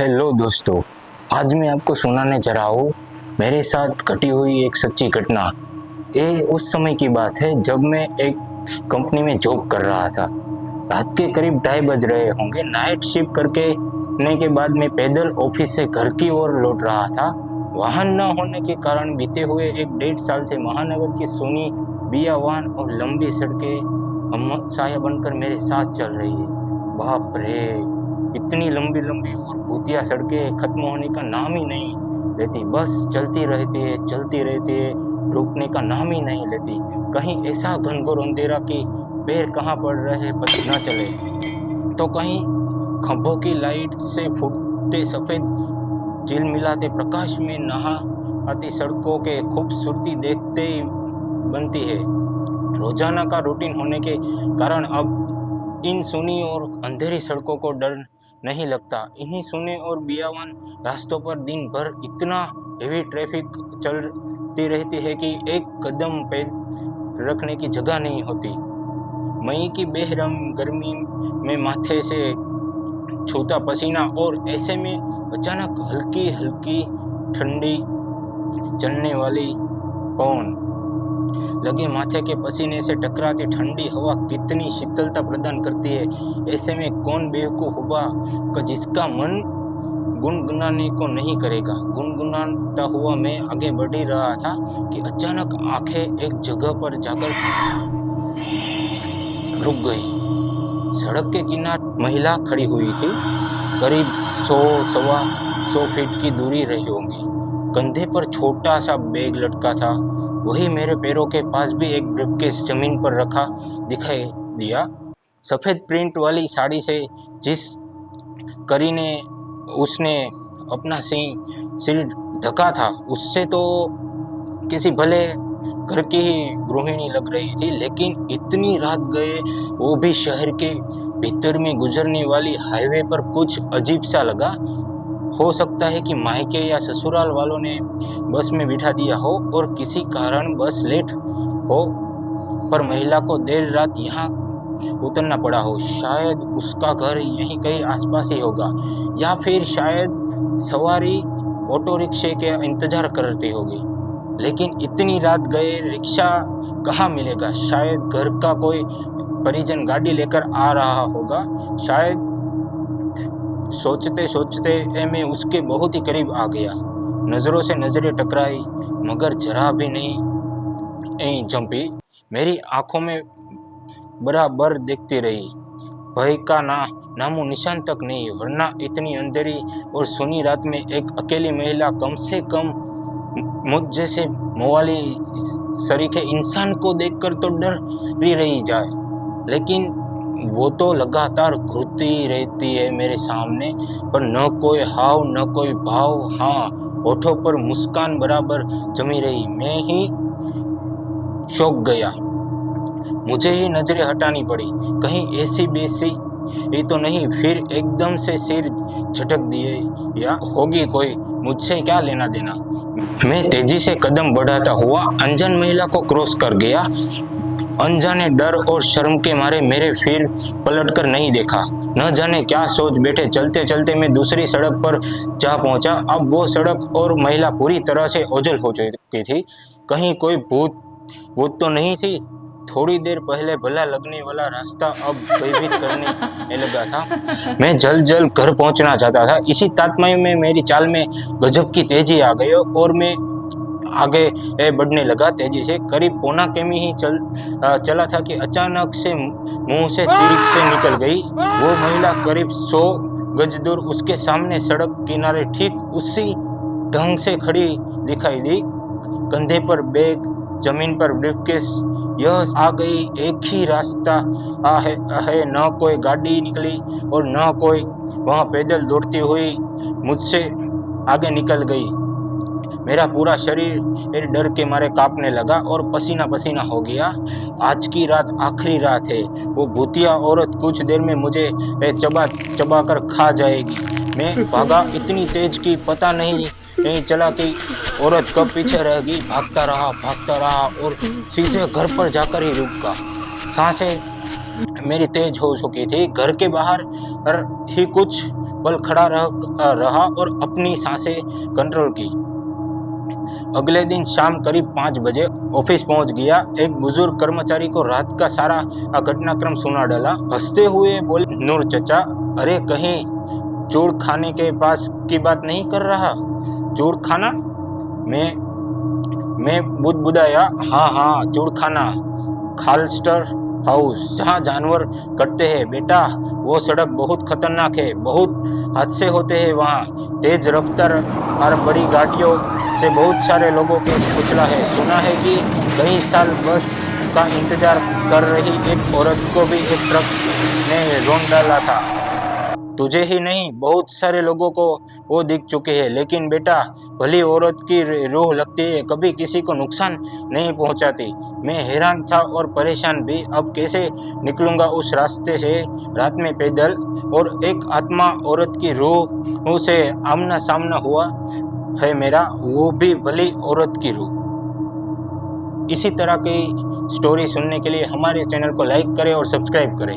Hello दोस्तों, आज मैं आपको सुनाने जा रहा हूँ मेरे साथ घटी हुई एक सच्ची घटना। ये उस समय की बात है जब मैं एक कंपनी में जॉब कर रहा था। रात के करीब 2:30 बज रहे होंगे। नाइट शिफ्ट करके ने के बाद मैं पैदल ऑफिस से घर की ओर लौट रहा था। वाहन न होने के कारण बीते हुए 1.5 साल से महानगर की सूनी बियावान और लंबी सड़कें हमसाया बनकर मेरे साथ चल रही है। बाप रे, इतनी लंबी लंबी और भूतिया सड़कें खत्म होने का नाम ही नहीं लेती। बस चलती रहती है, रुकने का नाम ही नहीं लेती। कहीं ऐसा घनघोर अंधेरा कि पैर कहाँ पड़ रहे हैं पता न चले, तो कहीं खंभों की लाइट से फूटते सफेद झिलमिलाते प्रकाश में नहा आती सड़कों के खूबसूरती देखते ही बनती है। रोजाना का रूटीन होने के कारण अब इन सुनी और अंधेरी सड़कों को डर नहीं लगता। इन्हीं सुने और बियावान रास्तों पर दिन भर इतना हेवी ट्रैफिक चलती रहती है कि एक कदम पैर रखने की जगह नहीं होती। मई की बेरहम गर्मी में माथे से छूता पसीना और ऐसे में अचानक हल्की हल्की ठंडी चलने वाली पवन लगे माथे के पसीने से टकराती ठंडी हवा कितनी शीतलता प्रदान करती है। ऐसे में कौन बेवकूफ होगा जिसका मन गुनगुनाने को नहीं करेगा। गुनगुनाता हुआ मैं आगे बढ़ ही रहा था कि अचानक आंखें एक जगह पर जाकर रुक गई। सड़क के किनारे महिला खड़ी हुई थी। करीब 100-125 फीट की दूरी रही होगी। कंधे पर छोटा सा बैग लटका था। वही मेरे पैरों के पास भी एक ब्रीफकेस जमीन पर रखा दिखाई दिया। सफ़ेद प्रिंट वाली साड़ी से जिस करीने उसने अपना सिर ढका था उससे तो किसी भले घर की ही गृहिणी लग रही थी। लेकिन इतनी रात गए, वो भी शहर के भीतर में गुजरने वाली हाईवे पर, कुछ अजीब सा लगा। हो सकता है कि मायके या ससुराल वालों ने बस में बिठा दिया हो और किसी कारण बस लेट हो, पर महिला को देर रात यहाँ उतरना पड़ा हो। शायद उसका घर यहीं कहीं आसपास ही होगा, या फिर शायद सवारी ऑटो रिक्शे के इंतजार करती होगी। लेकिन इतनी रात गए रिक्शा कहाँ मिलेगा? शायद घर का कोई परिजन गाड़ी लेकर आ रहा होगा। शायद सोचते सोचते मैं उसके बहुत ही करीब आ गया। नज़रों से नज़रें टकराई, मगर जरा भी नहीं चंपी। मेरी आंखों में बराबर देखती रही। भय का नामो निशान तक नहीं। वरना इतनी अंधेरी और सुनी रात में एक अकेली महिला कम से कम मुझ जैसे मवाली सरीखे इंसान को देखकर तो डर भी रही जाए। लेकिन वो तो लगातार घूरती रहती है मेरे सामने, पर न कोई हाव न कोई भाव। हाँ, होठों पर मुस्कान बराबर जमी रही। मैं ही चौंक गया। मुझे ही नजरें हटानी पड़ी, कहीं ऐसी बेसी ये तो नहीं। फिर एकदम से सिर झटक दिए, या होगी कोई, मुझसे क्या लेना देना। मैं तेजी से कदम बढ़ाता हुआ अनजान महिला को क्रॉस कर गया। अनजाने डर और शर्म के मारे मेरे फिर पलटकर नहीं देखा। न जाने क्या सोच बैठे। चलते चलते मैं दूसरी सड़क पर जा पहुंचा। अब वो सड़क और महिला पूरी तरह से ओझल हो चुकी थी। कहीं कोई भूत तो नहीं थी। थोड़ी देर पहले भला लगने वाला रास्ता अब भयभीत करने लगा था। मैं जल्द जल्द घर पहुंचना चाहता था। इसी तात्पर्य में मेरी चाल में गजब की तेजी आ गई और मैं आगे बढ़ने लगा तेजी से। करीब पौना किमी ही चला था कि अचानक से मुंह से चीख से निकल गई। वो महिला करीब 100 गज दूर उसके सामने सड़क किनारे ठीक उसी ढंग से खड़ी दिखाई दी। कंधे पर बैग, जमीन पर ब्रीफकेस। यह आ गई। एक ही रास्ता है, न कोई गाड़ी निकली और न कोई। वहां पैदल दौड़ती हुई मुझसे आगे निकल गई। मेरा पूरा शरीर डर के मारे कांपने लगा और पसीना पसीना हो गया। आज की रात आखिरी रात है। वो भूतिया औरत कुछ देर में मुझे चबा कर खा जाएगी। मैं भागा इतनी तेज कि पता नहीं चला कि औरत कब पीछे रह गई। भागता रहा और सीधे घर पर जाकर ही रुक गया। सांसें मेरी तेज हो चुकी थी। घर के बाहर ही कुछ पल खड़ा रहा और अपनी सांसें कंट्रोल की। अगले दिन शाम करीब 5 बजे ऑफिस पहुंच गया। एक बुजुर्ग कर्मचारी को रात का सारा घटनाक्रम सुना डाला। हंसते हुए बोले, नूर चचा, अरे कहीं चूड़ खाने के पास की बात नहीं कर रहा? चूड़ खाना? मैं बुदबुदाया, हाँ चूड़ खाना, खालस्टर हाउस, जहाँ जानवर कटते हैं बेटा। वो सड़क बहुत खतरनाक है, बहुत हादसे होते हैं वहाँ। तेज रफ्तार और बड़ी गाड़ियों से बहुत सारे लोगों के कुचला है। सुना है कि कई साल बस का इंतजार कर रही एक औरत को भी एक ट्रक ने रौंद डाला था। तुझे ही नहीं, बहुत सारे लोगों को वो दिख चुके हैं। लेकिन बेटा, भली औरत की रूह लगती है, कभी किसी को नुकसान नहीं पहुंचाती। मैं हैरान था और परेशान भी। अब कैसे निकलूंगा उस रास्ते से रात में पैदल? और एक आत्मा औरत की रूह से आमना सामना हुआ है मेरा, वो भी भली औरत की रूह। इसी तरह की स्टोरी सुनने के लिए हमारे चैनल को लाइक करें और सब्सक्राइब करें।